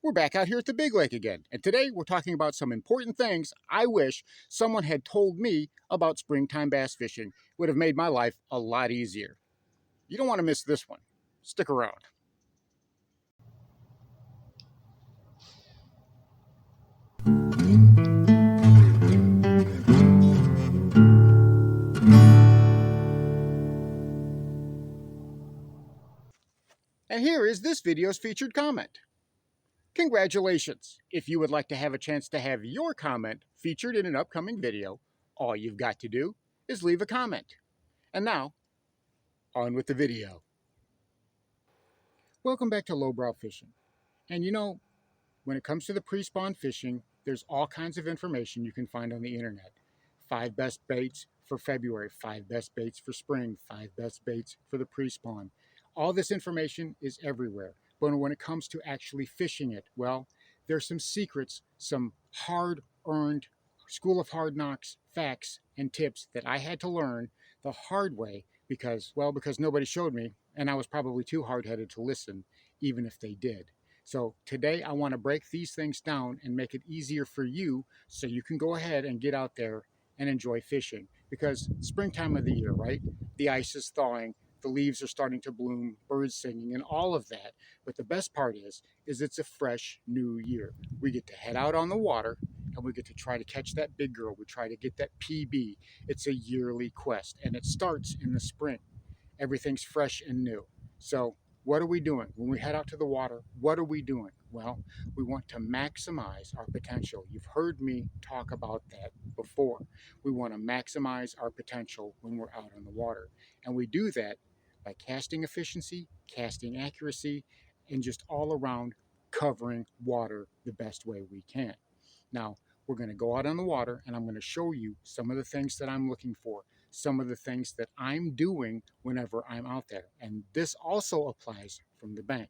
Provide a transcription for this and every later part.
We're back out here at the Big Lake again, and today we're talking about some important things I wish someone had told me about springtime bass fishing. It would have made my life a lot easier. You don't want to miss this one. Stick around. And here is this video's featured comment. Congratulations! If you would like to have a chance to have your comment featured in an upcoming video, all you've got to do is leave a comment. And now, on with the video. Welcome back to Lowbrow Fishing. And you know, when it comes to the pre-spawn fishing, there's all kinds of information you can find on the internet. 5 best baits for February, 5 best baits for spring, 5 best baits for the pre-spawn. All this information is everywhere. But when it comes to actually fishing it, well, there's some secrets, some hard-earned School of Hard Knocks facts and tips that I had to learn the hard way because nobody showed me, and I was probably too hard-headed to listen, even if they did. So today I want to break these things down and make it easier for you so you can go ahead and get out there and enjoy fishing. Because springtime of the year, right? The ice is thawing, the leaves are starting to bloom, birds singing, and all of that. But the best part is it's a fresh new year. We get to head out on the water and we get to try to catch that big girl. We try to get that PB. It's a yearly quest and it starts in the spring. Everything's fresh and new. So what are we doing? When we head out to the water, what are we doing? Well, we want to maximize our potential. You've heard me talk about that before. We want to maximize our potential when we're out on the water. And we do that by casting efficiency, casting accuracy, and just all around covering water the best way we can. Now, we're going to go out on the water and I'm going to show you some of the things that I'm looking for, some of the things that I'm doing whenever I'm out there. And this also applies from the bank.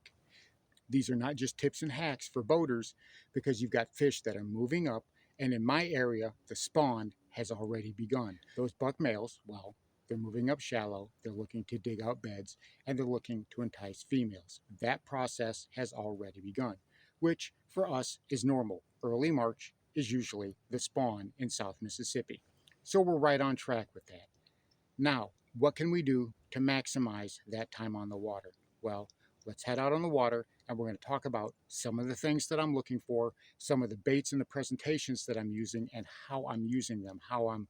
These are not just tips and hacks for boaters because you've got fish that are moving up, and in my area, the spawn has already begun. Those buck males, well, they're moving up shallow, they're looking to dig out beds, and they're looking to entice females. That process has already begun, which for us is normal. Early March is usually the spawn in South Mississippi. So we're right on track with that. Now, what can we do to maximize that time on the water? Well, let's head out on the water and we're going to talk about some of the things that I'm looking for, some of the baits and the presentations that I'm using, and how I'm using them, how I'm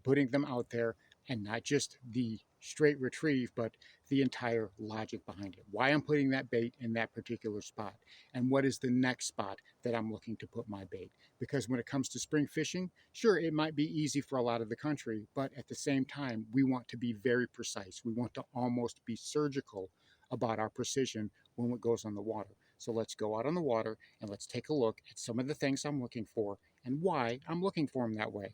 putting them out there, and not just the straight retrieve, but the entire logic behind it. Why I'm putting that bait in that particular spot, and what is the next spot that I'm looking to put my bait. Because when it comes to spring fishing, sure, it might be easy for a lot of the country, but at the same time, we want to be very precise. We want to almost be surgical about our precision when it goes on the water. So let's go out on the water and let's take a look at some of the things I'm looking for and why I'm looking for them that way.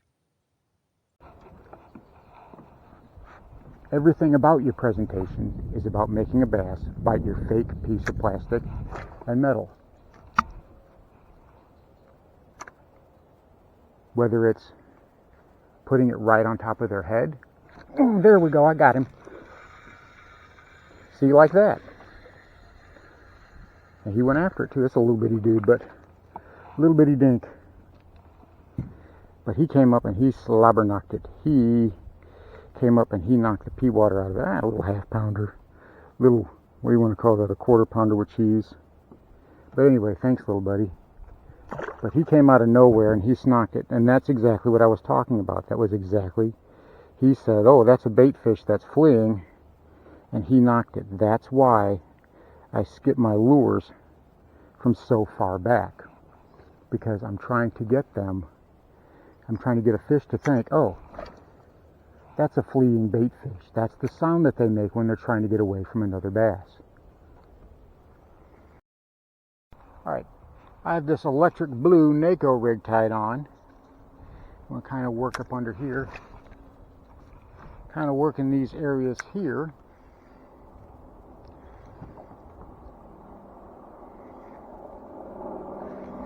Everything about your presentation is about making a bass bite your fake piece of plastic and metal. Whether it's putting it right on top of their head. Oh, there we go, I got him. See, like that. And he went after it too. It's a little bitty dude, but a little bitty dink. But he came up and he slobber knocked it. He came up and he knocked the pea water out of it. A little half pounder. Little, what do you want to call that? A quarter pounder with cheese. But anyway, thanks little buddy. But he came out of nowhere and he snocked it. And that's exactly what I was talking about. That was exactly, he said, oh, that's a bait fish that's fleeing. And he knocked it. That's why I skip my lures from so far back. Because I'm trying to get them, I'm trying to get a fish to think, oh, that's a fleeing bait fish. That's the sound that they make when they're trying to get away from another bass. Alright, I have this electric blue NACO rig tied on. I'm going to kind of work up under here. Kind of work in these areas here.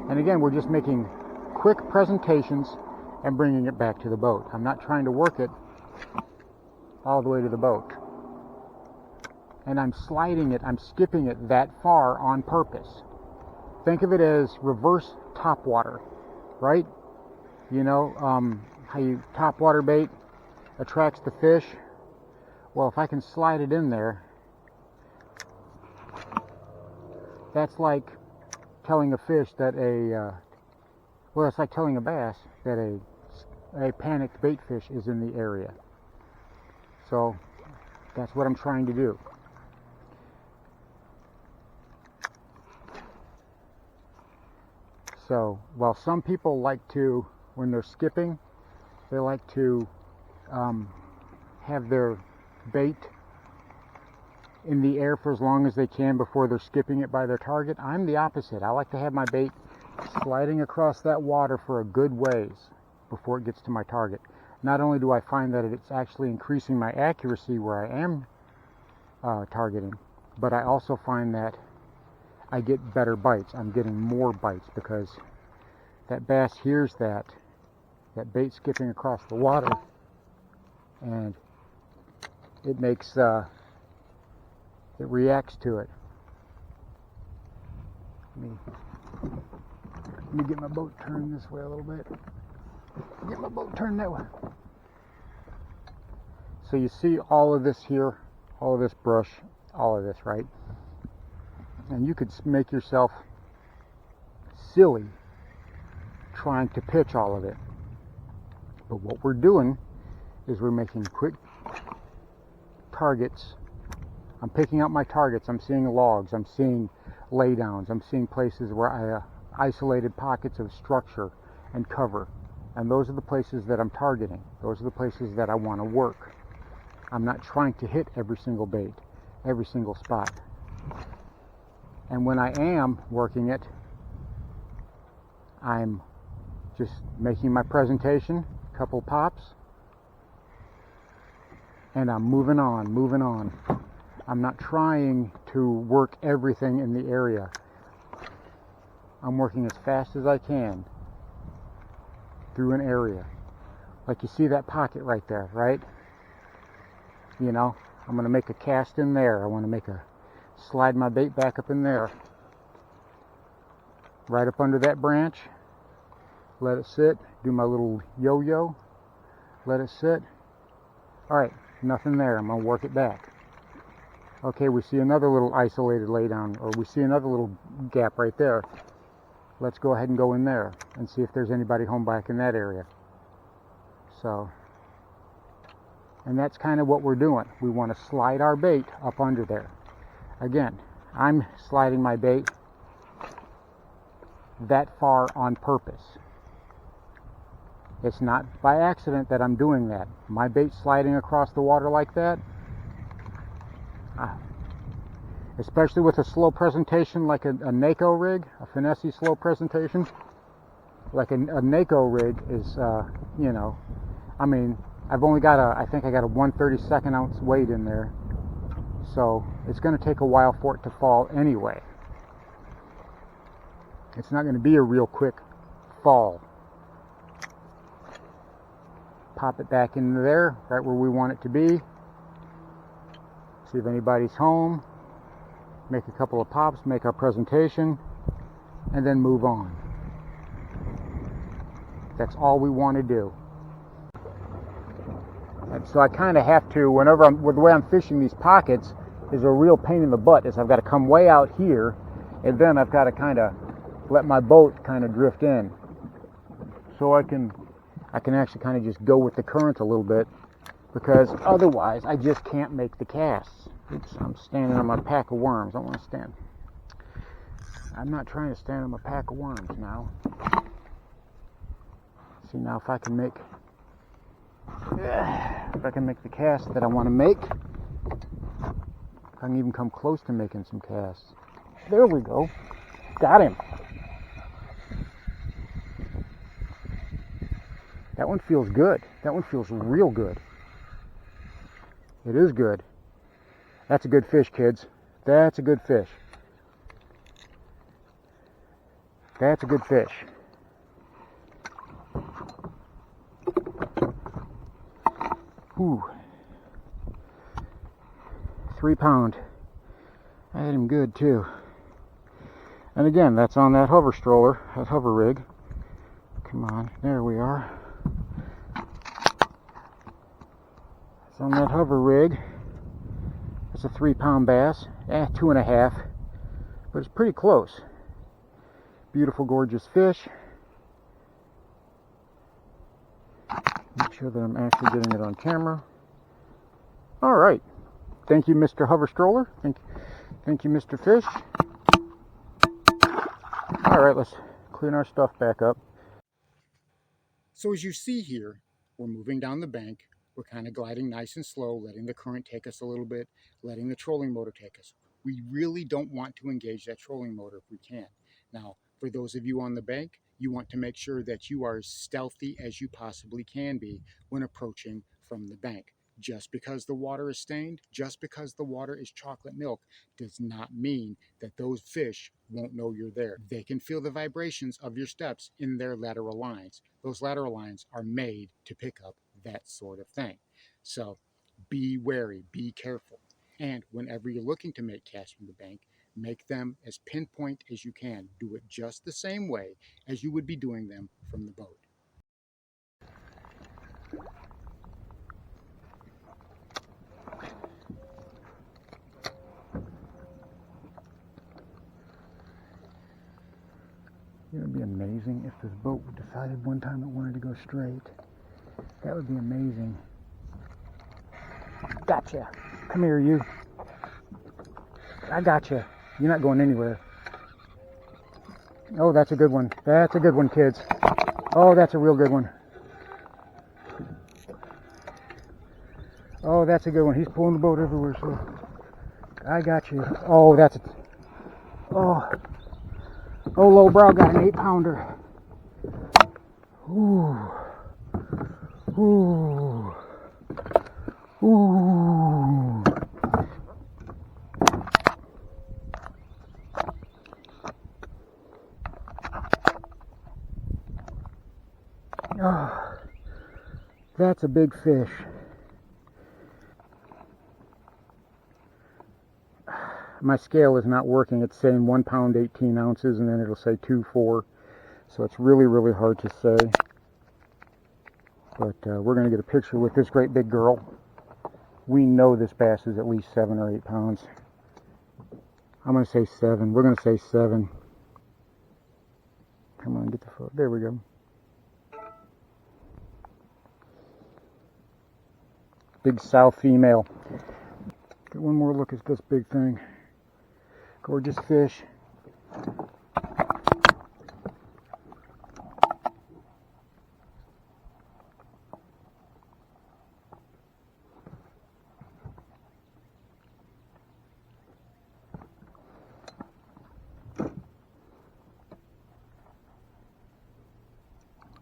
And again, we're just making quick presentations and bringing it back to the boat. I'm not trying to work it all the way to the boat. And I'm sliding it, I'm skipping it that far on purpose. think of it as reverse top water, right? You know, how you top water bait attracts the fish. Well, if I can slide it in there, that's like telling a fish that well, it's like telling a bass that a panicked bait fish is in the area. So that's what I'm trying to do. So while some people like to, when they're skipping, they like to have their bait in the air for as long as they can before they're skipping it by their target, I'm the opposite. I like to have my bait sliding across that water for a good ways before it gets to my target. Not only do I find that it's actually increasing my accuracy where I am targeting, but I also find that I get better bites. I'm getting more bites because that bass hears that bait skipping across the water, and it makes it reacts to it. Let me get my boat turned this way a little bit. Get my boat turned that way. So you see all of this here, all of this brush, all of this, right? And you could make yourself silly trying to pitch all of it. But what we're doing is we're making quick targets. I'm picking out my targets. I'm seeing logs. I'm seeing laydowns. I'm seeing places where I isolated pockets of structure and cover. And those are the places that I'm targeting. Those are the places that I want to work. I'm not trying to hit every single bait, every single spot. And when I am working it, I'm just making my presentation, a couple pops, and I'm moving on, moving on. I'm not trying to work everything in the area. I'm working as fast as I can through an area. Like you see that pocket right there, right? You know, I'm going to make a cast in there. I want to slide my bait back up in there. Right up under that branch. Let it sit. Do my little yo-yo. Let it sit. Alright, nothing there. I'm going to work it back. Okay, we see another little isolated laydown, or we see another little gap right there. Let's go ahead and go in there and see if there's anybody home back in that area. So, and that's kind of what we're doing. We want to slide our bait up under there. Again, I'm sliding my bait that far on purpose. It's not by accident that I'm doing that. My bait sliding across the water like that, especially with a slow presentation like a NACO rig, a finesse slow presentation, like a NACO rig is, you know, I mean, I've only got I think I got a 1/32 ounce weight in there, so it's going to take a while for it to fall anyway. It's not going to be a real quick fall. Pop it back into there, right where we want it to be. See if anybody's home. Make a couple of pops, make our presentation, and then move on. That's all we want to do. And so I kind of have to, with the way I'm fishing these pockets, is a real pain in the butt, is I've got to come way out here, and then I've got to kind of let my boat kind of drift in. So I can actually kind of just go with the current a little bit, because otherwise I just can't make the casts. Oops, I'm standing on my pack of worms. I don't want to stand. I'm not trying to stand on my pack of worms now. See now if I can make the cast that I want to make. I can even come close to making some casts. There we go. Got him. That one feels good. That one feels real good. It is good. That's a good fish, kids. That's a good fish. That's a good fish. Ooh. 3 pound. I had him good too. And again, that's on that hover stroller, that hover rig. Come on, there we are. It's on that hover rig. It's a 3-pound bass, 2.5, but it's pretty close. Beautiful, gorgeous fish. Make sure that I'm actually getting it on camera. All right. Thank you, Mr. Hover Stroller. Thank you, Mr. Fish. All right, let's clean our stuff back up. So as you see here, we're moving down the bank. We're kind of gliding nice and slow, letting the current take us a little bit, letting the trolling motor take us. We really don't want to engage that trolling motor if we can. Now, for those of you on the bank, you want to make sure that you are as stealthy as you possibly can be when approaching from the bank. Just because the water is stained, just because the water is chocolate milk, does not mean that those fish won't know you're there. They can feel the vibrations of your steps in their lateral lines. Those lateral lines are made to pick up that sort of thing. So be wary, be careful. And whenever you're looking to make casts from the bank, make them as pinpoint as you can. Do it just the same way as you would be doing them from the boat. It would be amazing if this boat decided one time it wanted to go straight. That would be amazing. Gotcha. Come here, you. I gotcha. You're not going anywhere. Oh, that's a good one. That's a good one, kids. Oh, that's a real good one. Oh, that's a good one. He's pulling the boat everywhere, so I got you. Oh, that's a... Oh, lowbrow got an 8-pounder. Ooh. Ooh. Ooh. Oh, that's a big fish. My scale is not working. It's saying 1 pound 18 ounces, and then it'll say 2.4. So it's really, really hard to say. But we're going to get a picture with this great big girl. We know this bass is at least 7 or 8 pounds. I'm going to say 7. We're going to say 7. Come on, get the photo. There we go. Big sow female. Get one more look at this big thing. Gorgeous fish.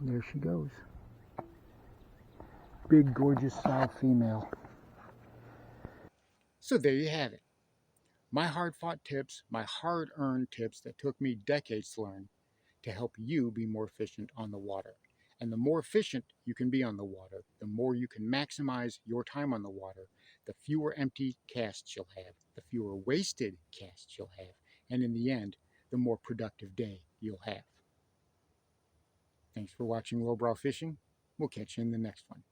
There she goes. Big, gorgeous sow female. So there you have it. My hard-fought tips, my hard-earned tips that took me decades to learn to help you be more efficient on the water. And the more efficient you can be on the water, the more you can maximize your time on the water, the fewer empty casts you'll have, the fewer wasted casts you'll have, and in the end, the more productive day you'll have. Thanks for watching Lowbrow Fishing. We'll catch you in the next one.